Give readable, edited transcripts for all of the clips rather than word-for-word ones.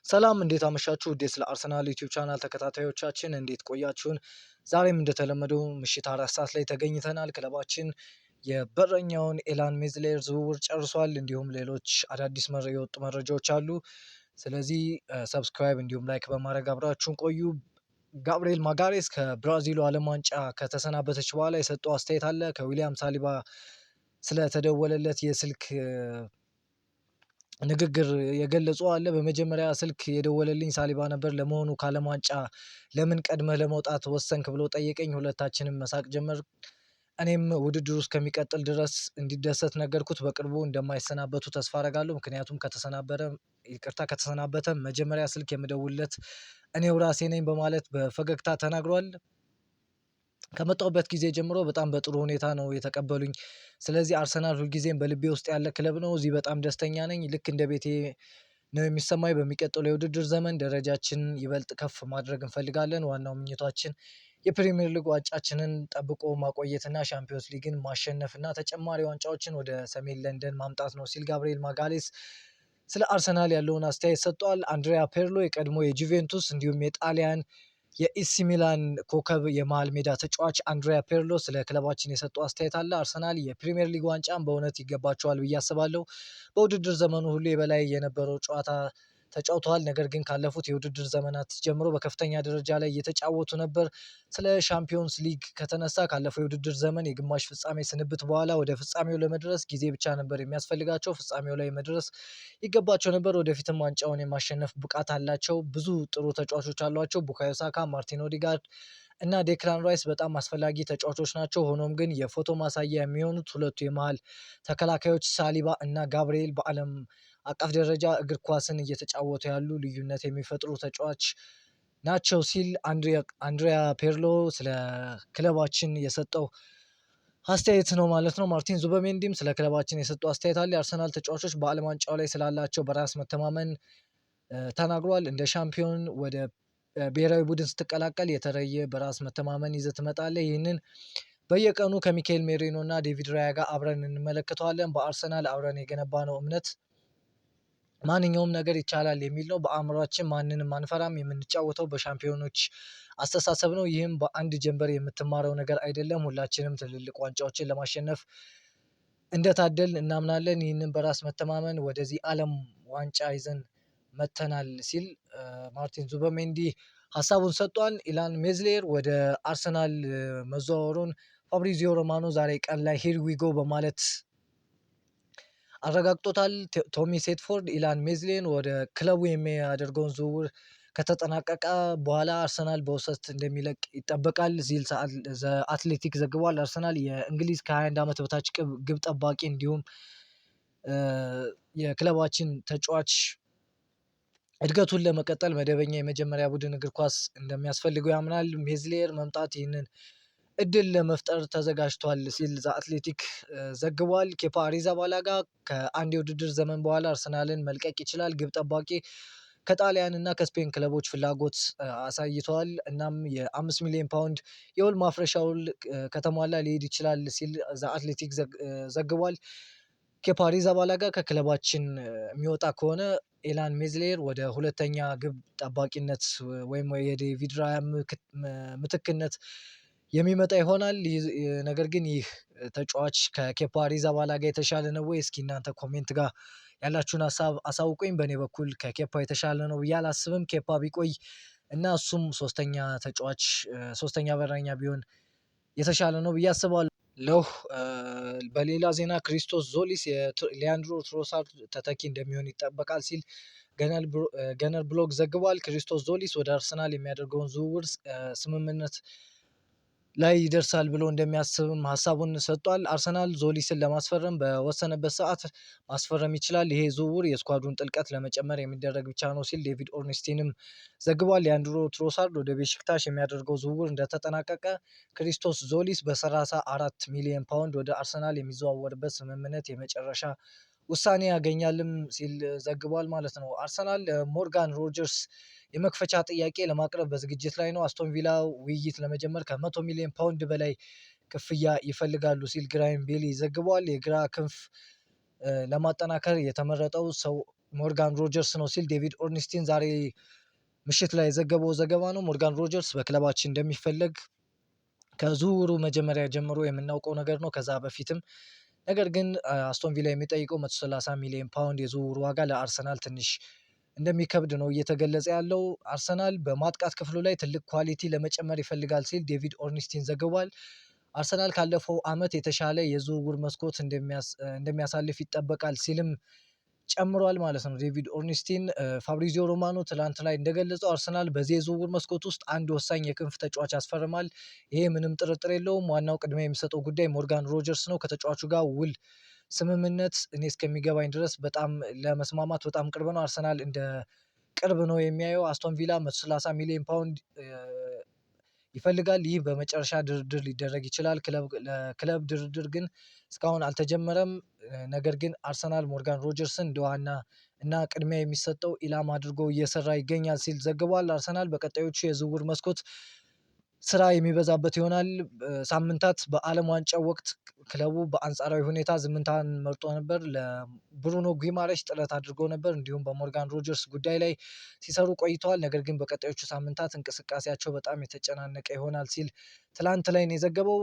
ሰላም እንዴት አመሻችሁ? ውድ ስለ አርሰናል ዩቲዩብ ቻናል ተከታታዮቻችን እንዴት ቆያችሁን? ዛሬም እንደተለመደው ምሽት 4 ሰዓት ላይ ተገኝተናል። ክለባችን የበረኛውን ኤላን ሜዝሌር ዝውውር ጨርሷል። እንዲሁም ሌሎች አዳዲስ የወጡ መረጃዎች አሉ። ስለዚህ ሰብስክራይብ እንዲሁም ላይክ በማድረግ አብራችሁን ቆዩ። ጋብሪኤል ማጋሬስ ከብራዚሉ ዓለም ዋንጫ ከተሰናበተች በኋላ የሰጠው አስተያየት አለ። ከዊሊያም ሳሊባ ስለተደወለለት የስልክ ንግግር የገለጹ አለ። በመጀመሪያ ስልክ የደወለልኝ ሳሊባ ነበር። ለመሆኑ ከዓለም ዋንጫ ለምን ቀድመህ ለመውጣት ወሰንክ ብሎ ጠየቀኝ። ሁለታችንም መሳቅ ጀመር። እኔም ውድድሩ እስከሚቀጥል ድረስ እንዲደሰት ነገርኩት። በቅርቡ እንደማይሰናበቱ ተስፋ አደርጋለሁ። ምክንያቱም ከተሰናበተ መጀመሪያ ስልክ የምደውልለት እኔው ራሴ ነኝ በማለት በፈገግታ ተናግሯል። ከመጣሁበት ጊዜ ጀምሮ በጣም በጥሩ ሁኔታ ነው የተቀበሉኝ። ስለዚህ አርሰናል ሁልጊዜም በልቤ ውስጥ ያለ ክለብ ነው። እዚህ በጣም ደስተኛ ነኝ። ልክ እንደ ቤቴ ነው የሚሰማኝ። በሚቀጥለው የውድድር ዘመን ደረጃችን ይበልጥ ከፍ ማድረግ እንፈልጋለን። ዋናው ምኞታችን የፕሪሚየር ሊግ ዋንጫችንን ጠብቆ ማቆየትና ሻምፒዮንስ ሊግን ማሸነፍና ተጨማሪ ዋንጫዎችን ወደ ሰሜን ለንደን ማምጣት ነው ሲል ጋብሪኤል ማጋሌስ ስለ አርሰናል ያለውን አስተያየት ሰጥቷል። አንድሪያ ፔርሎ የቀድሞ የጁቬንቱስ እንዲሁም የጣሊያን የኢሲ ሚላን ኮከብ የመሃል ሜዳ ተጫዋች አንድሪያ ፔርሎ ስለ ክለባችን የሰጠው አስተያየት አለ። አርሰናል የፕሪሚየር ሊግ ዋንጫን በእውነት ይገባቸዋል ብዬ አስባለሁ። በውድድር ዘመኑ ሁሉ የበላይ የነበረው ጨዋታ ተጫውተዋል። ነገር ግን ካለፉት የውድድር ዘመናት ጀምሮ በከፍተኛ ደረጃ ላይ እየተጫወቱ ነበር። ስለ ሻምፒዮንስ ሊግ ከተነሳ ካለፈው የውድድር ዘመን የግማሽ ፍጻሜ ስንብት በኋላ ወደ ፍጻሜው ለመድረስ ጊዜ ብቻ ነበር የሚያስፈልጋቸው። ፍጻሜው ላይ መድረስ ይገባቸው ነበር። ወደፊትም ዋንጫውን የማሸነፍ ብቃት አላቸው። ብዙ ጥሩ ተጫዋቾች አሏቸው። ቡካዮ ሳካ፣ ማርቲን ኦዲጋርድ እና ዴክላን ራይስ በጣም አስፈላጊ ተጫዋቾች ናቸው። ሆኖም ግን የፎቶ ማሳያ የሚሆኑት ሁለቱ የመሃል ተከላካዮች ሳሊባ እና ጋብሪኤል በዓለም አቀፍ ደረጃ እግር ኳስን እየተጫወቱ ያሉ ልዩነት የሚፈጥሩ ተጫዋች ናቸው ሲል አንድሪያ ፔርሎ ስለ ክለባችን የሰጠው አስተያየት ነው ማለት ነው። ማርቲን ዙበሜንዲም ስለ ክለባችን የሰጠው አስተያየት አለ። የአርሰናል ተጫዋቾች በዓለም ዋንጫው ላይ ስላላቸው በራስ መተማመን ተናግሯል። እንደ ሻምፒዮን ወደ ብሔራዊ ቡድን ስትቀላቀል የተለየ በራስ መተማመን ይዘህ ትመጣለህ። ይህንን በየቀኑ ከሚካኤል ሜሪኖ እና ዴቪድ ራያ ጋር አብረን እንመለከተዋለን። በአርሰናል አብረን የገነባነው እምነት ማንኛውም ነገር ይቻላል የሚል ነው። በአእምሯችን ማንንም አንፈራም። የምንጫወተው በሻምፒዮኖች አስተሳሰብ ነው። ይህም በአንድ ጀንበር የምትማረው ነገር አይደለም። ሁላችንም ትልልቅ ዋንጫዎችን ለማሸነፍ እንደታደል እናምናለን። ይህንን በራስ መተማመን ወደዚህ ዓለም ዋንጫ ይዘን መተናል ሲል ማርቲን ዙበሜንዲ ሀሳቡን ሰጥቷል። ኢላን ሜዝሌር ወደ አርሰናል መዘዋወሩን ፋብሪዚዮ ሮማኖ ዛሬ ቀን ላይ ሂር ዊጎ በማለት አረጋግጦታል። ቶሚ ሴትፎርድ ኢላን ሜዝሌን ወደ ክለቡ የሚያደርገውን ዝውውር ከተጠናቀቀ በኋላ አርሰናል በውሰት እንደሚለቅ ይጠበቃል ሲል አትሌቲክ ዘግቧል። አርሰናል የእንግሊዝ ከ21 ዓመት በታች ግብ ጠባቂ እንዲሁም የክለባችን ተጫዋች እድገቱን ለመቀጠል መደበኛ የመጀመሪያ ቡድን እግር ኳስ እንደሚያስፈልገው ያምናል። ሜዝሌር መምጣት ይህንን እድል ለመፍጠር ተዘጋጅቷል ሲል አትሌቲክ ዘግቧል። ኬፓ አሪዛባላጋ ከአንድ የውድድር ዘመን በኋላ አርሰናልን መልቀቅ ይችላል። ግብ ጠባቂ ከጣሊያን እና ከስፔን ክለቦች ፍላጎት አሳይተዋል። እናም የ5 ሚሊዮን ፓውንድ የውል ማፍረሻ ውል ከተሟላ ሊሄድ ይችላል ሲል አትሌቲክ ዘግቧል። ኬፓ አሪዛባላጋ ከክለባችን የሚወጣ ከሆነ ኤላን ሜዝሌር ወደ ሁለተኛ ግብ ጠባቂነት ወይም የዴቪድ ራያ ምትክነት የሚመጣ ይሆናል። ነገር ግን ይህ ተጫዋች ከኬፓ አሪዛባላጋ የተሻለ ነው ወይ? እስኪ እናንተ ኮሜንት ጋር ያላችሁን ሀሳብ አሳውቁኝ። በእኔ በኩል ከኬፓ የተሻለ ነው ብዬ አላስብም። ኬፓ ቢቆይ እና እሱም ሶስተኛ በረኛ ቢሆን የተሻለ ነው ብዬ አስባለሁ። በሌላ ዜና ክሪስቶስ ዞሊስ የሊያንድሮ ትሮሳርድ ተተኪ እንደሚሆን ይጠበቃል ሲል ገነር ብሎግ ዘግቧል። ክሪስቶስ ዞሊስ ወደ አርሰናል የሚያደርገውን ዝውውር ስምምነት ላይ ይደርሳል ብሎ እንደሚያስብም ሀሳቡን ሰጥቷል። አርሰናል ዞሊስን ለማስፈረም በወሰነበት ሰዓት ማስፈረም ይችላል። ይሄ ዝውውር የስኳዱን ጥልቀት ለመጨመር የሚደረግ ብቻ ነው ሲል ዴቪድ ኦርንስቲንም ዘግቧል። የአንድሮ ትሮሳርድ ወደ ቤሽክታሽ የሚያደርገው ዝውውር እንደተጠናቀቀ ክሪስቶስ ዞሊስ በ34 ሚሊዮን ፓውንድ ወደ አርሰናል የሚዘዋወርበት ስምምነት የመጨረሻ ውሳኔ ያገኛልም ሲል ዘግቧል ማለት ነው። አርሰናል ሞርጋን ሮጀርስ የመክፈቻ ጥያቄ ለማቅረብ በዝግጅት ላይ ነው። አስቶን ቪላ ውይይት ለመጀመር ከ100 ሚሊዮን ፓውንድ በላይ ክፍያ ይፈልጋሉ ሲል ግራይም ቤሊ ዘግቧል። የግራ ክንፍ ለማጠናከር የተመረጠው ሰው ሞርጋን ሮጀርስ ነው ሲል ዴቪድ ኦርንስቲን ዛሬ ምሽት ላይ የዘገበው ዘገባ ነው። ሞርጋን ሮጀርስ በክለባችን እንደሚፈለግ ከዝውውሩ መጀመሪያ ጀምሮ የምናውቀው ነገር ነው። ከዛ በፊትም ነገር ግን አስቶን ቪላ የሚጠይቀው 130 ሚሊዮን ፓውንድ የዝውውር ዋጋ ለአርሰናል ትንሽ እንደሚከብድ ነው እየተገለጸ ያለው። አርሰናል በማጥቃት ክፍሉ ላይ ትልቅ ኳሊቲ ለመጨመር ይፈልጋል ሲል ዴቪድ ኦርንስቲን ዘግቧል። አርሰናል ካለፈው ዓመት የተሻለ የዝውውር መስኮት እንደሚያሳልፍ ይጠበቃል ሲልም ጨምሯል ማለት ነው ዴቪድ ኦርንስቲን። ፋብሪዚዮ ሮማኖ ትላንት ላይ እንደገለጸው አርሰናል በዚህ የዝውውር መስኮት ውስጥ አንድ ወሳኝ የክንፍ ተጫዋች ያስፈርማል። ይሄ ምንም ጥርጥር የለውም። ዋናው ቅድሚያ የሚሰጠው ጉዳይ ሞርጋን ሮጀርስ ነው። ከተጫዋቹ ጋር ውል ስምምነት እኔ እስከሚገባኝ ድረስ በጣም ለመስማማት በጣም ቅርብ ነው። አርሰናል እንደ ቅርብ ነው የሚያየው። አስቶን ቪላ 130 ሚሊዮን ፓውንድ ይፈልጋል። ይህ በመጨረሻ ድርድር ሊደረግ ይችላል። ለክለብ ድርድር ግን እስካሁን አልተጀመረም። ነገር ግን አርሰናል ሞርጋን ሮጀርስን እንደ ዋና እና ቅድሚያ የሚሰጠው ኢላማ አድርጎ እየሰራ ይገኛል ሲል ዘግቧል። አርሰናል በቀጣዮቹ የዝውውር መስኮት ስራ የሚበዛበት ይሆናል። ሳምንታት በዓለም ዋንጫው ወቅት ክለቡ በአንጻራዊ ሁኔታ ዝምታን መርጦ ነበር። ለብሩኖ ጊማሬሽ ጥረት አድርጎ ነበር። እንዲሁም በሞርጋን ሮጀርስ ጉዳይ ላይ ሲሰሩ ቆይተዋል። ነገር ግን በቀጣዮቹ ሳምንታት እንቅስቃሴያቸው በጣም የተጨናነቀ ይሆናል ሲል ትላንት ላይ ነው የዘገበው።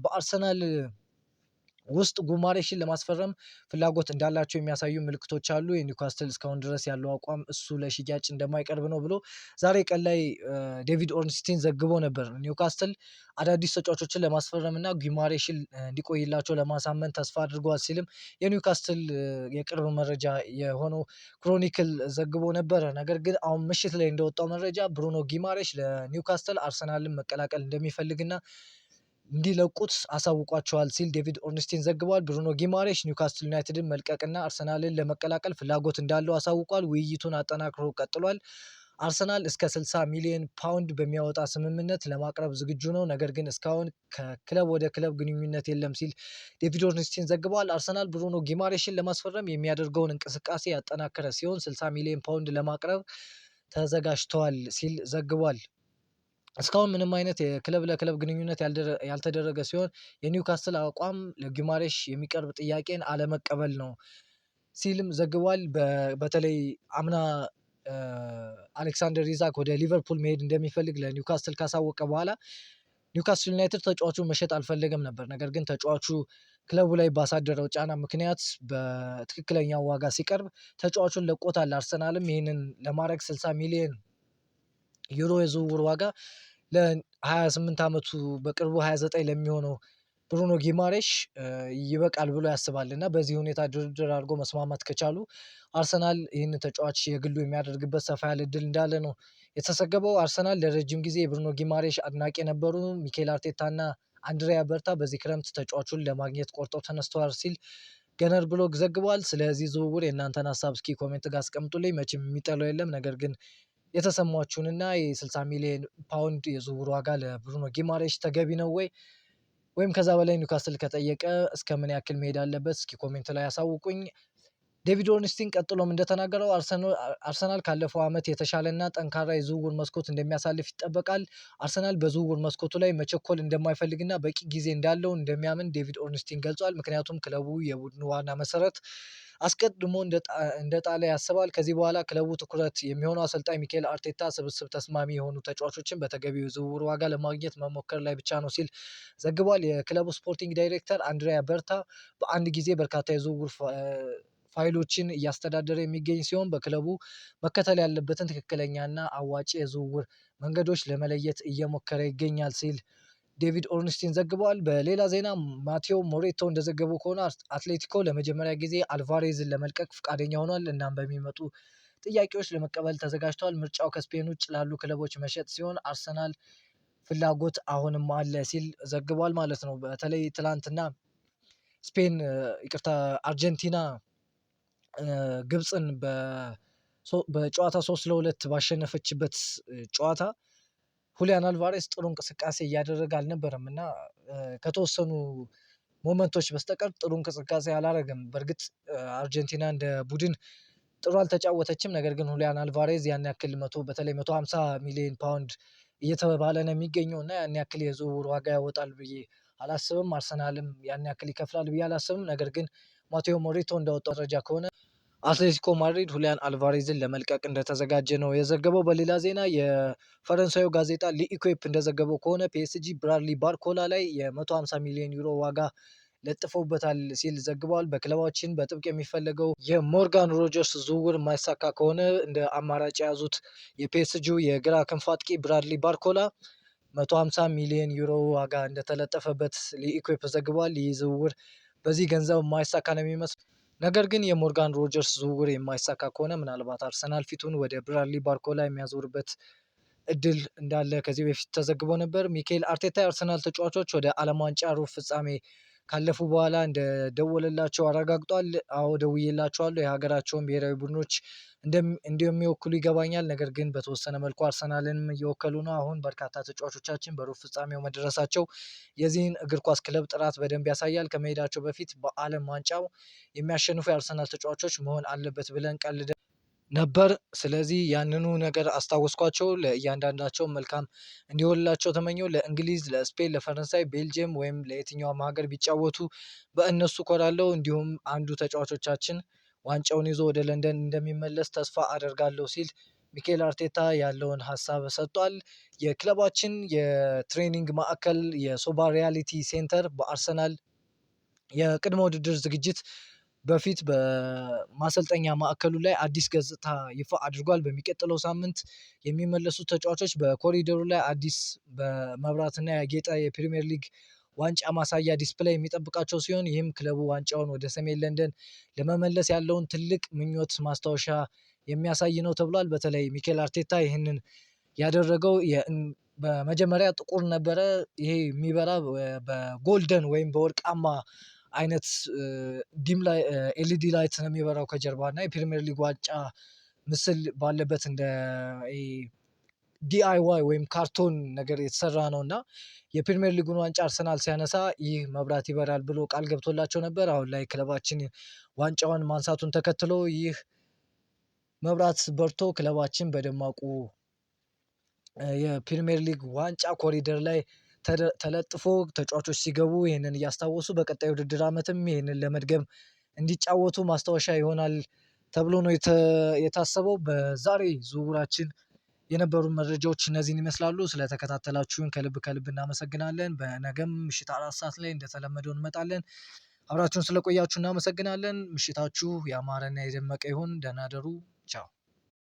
በአርሰናል ውስጥ ጉማሬሽን ለማስፈረም ፍላጎት እንዳላቸው የሚያሳዩ ምልክቶች አሉ። የኒውካስትል እስካሁን ድረስ ያለው አቋም እሱ ለሽያጭ እንደማይቀርብ ነው ብሎ ዛሬ ቀን ላይ ዴቪድ ኦርንስቲን ዘግቦ ነበር። ኒውካስትል አዳዲስ ተጫዋቾችን ለማስፈረም እና ጉማሬሽን እንዲቆይላቸው ለማሳመን ተስፋ አድርገዋል ሲልም የኒውካስትል የቅርብ መረጃ የሆነው ክሮኒክል ዘግቦ ነበረ። ነገር ግን አሁን ምሽት ላይ እንደወጣው መረጃ ብሩኖ ጊማሬሽ ለኒውካስትል አርሰናልን መቀላቀል እንደሚፈልግና እንዲለቁት አሳውቋቸዋል ሲል ዴቪድ ኦርንስቲን ዘግቧል። ብሩኖ ጊማሬሽ ኒውካስትል ዩናይትድን መልቀቅና አርሰናልን ለመቀላቀል ፍላጎት እንዳለው አሳውቋል። ውይይቱን አጠናክሮ ቀጥሏል። አርሰናል እስከ 60 ሚሊዮን ፓውንድ በሚያወጣ ስምምነት ለማቅረብ ዝግጁ ነው። ነገር ግን እስካሁን ከክለብ ወደ ክለብ ግንኙነት የለም ሲል ዴቪድ ኦርንስቲን ዘግቧል። አርሰናል ብሩኖ ጊማሬሽን ለማስፈረም የሚያደርገውን እንቅስቃሴ ያጠናከረ ሲሆን 60 ሚሊዮን ፓውንድ ለማቅረብ ተዘጋጅተዋል ሲል ዘግቧል። እስካሁን ምንም አይነት የክለብ ለክለብ ግንኙነት ያልተደረገ ሲሆን የኒውካስትል አቋም ለጊማሬሽ የሚቀርብ ጥያቄን አለመቀበል ነው ሲልም ዘግቧል። በተለይ አምና አሌክሳንደር ኢዛክ ወደ ሊቨርፑል መሄድ እንደሚፈልግ ለኒውካስትል ካሳወቀ በኋላ ኒውካስትል ዩናይትድ ተጫዋቹን መሸጥ አልፈለገም ነበር። ነገር ግን ተጫዋቹ ክለቡ ላይ ባሳደረው ጫና ምክንያት በትክክለኛው ዋጋ ሲቀርብ ተጫዋቹን ለቆታል። አርሰናልም ይህንን ለማድረግ 60 ሚሊዮን ዩሮ የዝውውር ዋጋ ለ28 ዓመቱ በቅርቡ 29 ለሚሆነው ብሩኖ ጊማሬሽ ይበቃል ብሎ ያስባል እና በዚህ ሁኔታ ድርድር አድርጎ መስማማት ከቻሉ አርሰናል ይህን ተጫዋች የግሉ የሚያደርግበት ሰፋ ያለ እድል እንዳለ ነው የተዘገበው። አርሰናል ለረጅም ጊዜ የብሩኖ ጊማሬሽ አድናቂ የነበሩ ሚኬል አርቴታ እና አንድሪያ በርታ በዚህ ክረምት ተጫዋቹን ለማግኘት ቆርጠው ተነስተዋል ሲል ገነር ብሎግ ዘግቧል። ስለዚህ ዝውውር የእናንተን ሀሳብ እስኪ ኮሜንት ጋር አስቀምጡልኝ። መቼም የሚጠላው የለም። ነገር ግን የተሰማችሁንና የ60 ሚሊዮን ፓውንድ የዝውውር ዋጋ ለብሩኖ ጊማሬሽ ተገቢ ነው ወይ? ወይም ከዛ በላይ ኒውካስትል ከጠየቀ እስከ ምን ያክል መሄድ አለበት? እስኪ ኮሜንት ላይ ያሳውቁኝ። ዴቪድ ኦርንስቲን ቀጥሎም እንደተናገረው አርሰናል ካለፈው ዓመት የተሻለና ጠንካራ የዝውውር መስኮት እንደሚያሳልፍ ይጠበቃል። አርሰናል በዝውውር መስኮቱ ላይ መቸኮል እንደማይፈልግና በቂ ጊዜ እንዳለው እንደሚያምን ዴቪድ ኦርንስቲን ገልጿል። ምክንያቱም ክለቡ የቡድኑ ዋና መሰረት አስቀድሞ እንደጣለ ያስባል። ከዚህ በኋላ ክለቡ ትኩረት የሚሆነው አሰልጣኝ ሚኬል አርቴታ ስብስብ ተስማሚ የሆኑ ተጫዋቾችን በተገቢው የዝውውር ዋጋ ለማግኘት መሞከር ላይ ብቻ ነው ሲል ዘግቧል። የክለቡ ስፖርቲንግ ዳይሬክተር አንድሪያ በርታ በአንድ ጊዜ በርካታ የዝውውር ፋይሎችን እያስተዳደረ የሚገኝ ሲሆን በክለቡ መከተል ያለበትን ትክክለኛና አዋጭ የዝውውር መንገዶች ለመለየት እየሞከረ ይገኛል ሲል ዴቪድ ኦርንስቲን ዘግበዋል። በሌላ ዜና ማቴዎ ሞሬቶ እንደዘገበው ከሆነ አትሌቲኮ ለመጀመሪያ ጊዜ አልቫሬዝን ለመልቀቅ ፈቃደኛ ሆኗል። እናም በሚመጡ ጥያቄዎች ለመቀበል ተዘጋጅተዋል። ምርጫው ከስፔን ውጭ ላሉ ክለቦች መሸጥ ሲሆን አርሰናል ፍላጎት አሁንም አለ ሲል ዘግቧል ማለት ነው። በተለይ ትላንትና አርጀንቲና ግብፅን በጨዋታ 3-2 ባሸነፈችበት ጨዋታ ሁሊያን አልቫሬስ ጥሩ እንቅስቃሴ እያደረገ አልነበረም እና ከተወሰኑ ሞመንቶች በስተቀር ጥሩ እንቅስቃሴ አላረገም። በእርግጥ አርጀንቲና እንደ ቡድን ጥሩ አልተጫወተችም። ነገር ግን ሁሊያን አልቫሬዝ ያን ያክል በተለይ 150 ሚሊዮን ፓውንድ እየተባለ ነው የሚገኘው እና ያን ያክል የዝውውር ዋጋ ያወጣል ብዬ አላስብም። አርሰናልም ያን ያክል ይከፍላል ብዬ አላስብም። ነገር ግን ማቴዎ ሞሬቶ እንዳወጣው መረጃ ከሆነ አትሌቲኮ ማድሪድ ሁሊያን አልቫሬዝን ለመልቀቅ እንደተዘጋጀ ነው የዘገበው። በሌላ ዜና የፈረንሳዩ ጋዜጣ ሊኢኮፕ እንደዘገበው ከሆነ ፒኤስጂ ብራድሊ ባርኮላ ላይ የ150 ሚሊዮን ዩሮ ዋጋ ለጥፈውበታል ሲል ዘግቧል። በክለባችን በጥብቅ የሚፈለገው የሞርጋን ሮጀርስ ዝውውር የማይሳካ ከሆነ እንደ አማራጭ የያዙት የፒኤስጂው የግራ ክንፍ አጥቂ ብራድሊ ባርኮላ 150 ሚሊዮን ዩሮ ዋጋ እንደተለጠፈበት ሊኢኮፕ ዘግቧል። ይህ ዝውውር በዚህ ገንዘብ የማይሳካ ነው የሚመስል። ነገር ግን የሞርጋን ሮጀርስ ዝውውር የማይሳካ ከሆነ ምናልባት አርሰናል ፊቱን ወደ ብራድሊ ባርኮላ የሚያዞርበት እድል እንዳለ ከዚህ በፊት ተዘግቦ ነበር። ሚኬል አርቴታ የአርሰናል ተጫዋቾች ወደ ዓለም ዋንጫ ሩብ ፍጻሜ ካለፉ በኋላ እንደደወለላቸው አረጋግጧል። አዎ ደውዬላቸዋለሁ። የሀገራቸውን ብሔራዊ ቡድኖች እንደሚወክሉ ይገባኛል። ነገር ግን በተወሰነ መልኩ አርሰናልንም እየወከሉ ነው። አሁን በርካታ ተጫዋቾቻችን በሩብ ፍጻሜው መድረሳቸው የዚህን እግር ኳስ ክለብ ጥራት በደንብ ያሳያል። ከመሄዳቸው በፊት በዓለም ዋንጫው የሚያሸንፉ የአርሰናል ተጫዋቾች መሆን አለበት ብለን ቀልደን ነበር። ስለዚህ ያንኑ ነገር አስታወስኳቸው። ለእያንዳንዳቸው መልካም እንዲሆንላቸው ተመኘው። ለእንግሊዝ፣ ለስፔን፣ ለፈረንሳይ፣ ቤልጅየም ወይም ለየትኛውም ሀገር ቢጫወቱ በእነሱ ኮራለሁ። እንዲሁም አንዱ ተጫዋቾቻችን ዋንጫውን ይዞ ወደ ለንደን እንደሚመለስ ተስፋ አደርጋለሁ ሲል ሚኬል አርቴታ ያለውን ሀሳብ ሰጥቷል። የክለባችን የትሬኒንግ ማዕከል የሶባ ሪያሊቲ ሴንተር በአርሰናል የቅድመ ውድድር ዝግጅት በፊት በማሰልጠኛ ማዕከሉ ላይ አዲስ ገጽታ ይፋ አድርጓል። በሚቀጥለው ሳምንት የሚመለሱ ተጫዋቾች በኮሪደሩ ላይ አዲስ በመብራትና ያጌጠ የፕሪሚየር ሊግ ዋንጫ ማሳያ ዲስፕሌይ የሚጠብቃቸው ሲሆን ይህም ክለቡ ዋንጫውን ወደ ሰሜን ለንደን ለመመለስ ያለውን ትልቅ ምኞት ማስታወሻ የሚያሳይ ነው ተብሏል። በተለይ ሚኬል አርቴታ ይህንን ያደረገው በመጀመሪያ ጥቁር ነበረ። ይሄ የሚበራ በጎልደን ወይም በወርቃማ አይነት ዲም ላይ ኤልኢዲ ላይት ነው የሚበራው ከጀርባ እና የፕሪሚየር ሊግ ዋንጫ ምስል ባለበት እንደ ዲአይዋይ ወይም ካርቶን ነገር የተሰራ ነው እና የፕሪሚየር ሊጉን ዋንጫ አርሰናል ሲያነሳ ይህ መብራት ይበራል ብሎ ቃል ገብቶላቸው ነበር። አሁን ላይ ክለባችን ዋንጫውን ማንሳቱን ተከትሎ ይህ መብራት በርቶ ክለባችን በደማቁ የፕሪሚየር ሊግ ዋንጫ ኮሪደር ላይ ተለጥፎ ተጫዋቾች ሲገቡ ይህንን እያስታወሱ በቀጣይ ውድድር ዓመትም ይህንን ለመድገም እንዲጫወቱ ማስታወሻ ይሆናል ተብሎ ነው የታሰበው። በዛሬ ዝውውራችን የነበሩ መረጃዎች እነዚህን ይመስላሉ። ስለተከታተላችሁን ከልብ እናመሰግናለን። በነገም ምሽት 4 ሰዓት ላይ እንደተለመደው እንመጣለን። አብራችሁን ስለቆያችሁ እናመሰግናለን። ምሽታችሁ ያማረና የደመቀ ይሁን። ደህና ደሩ። ቻው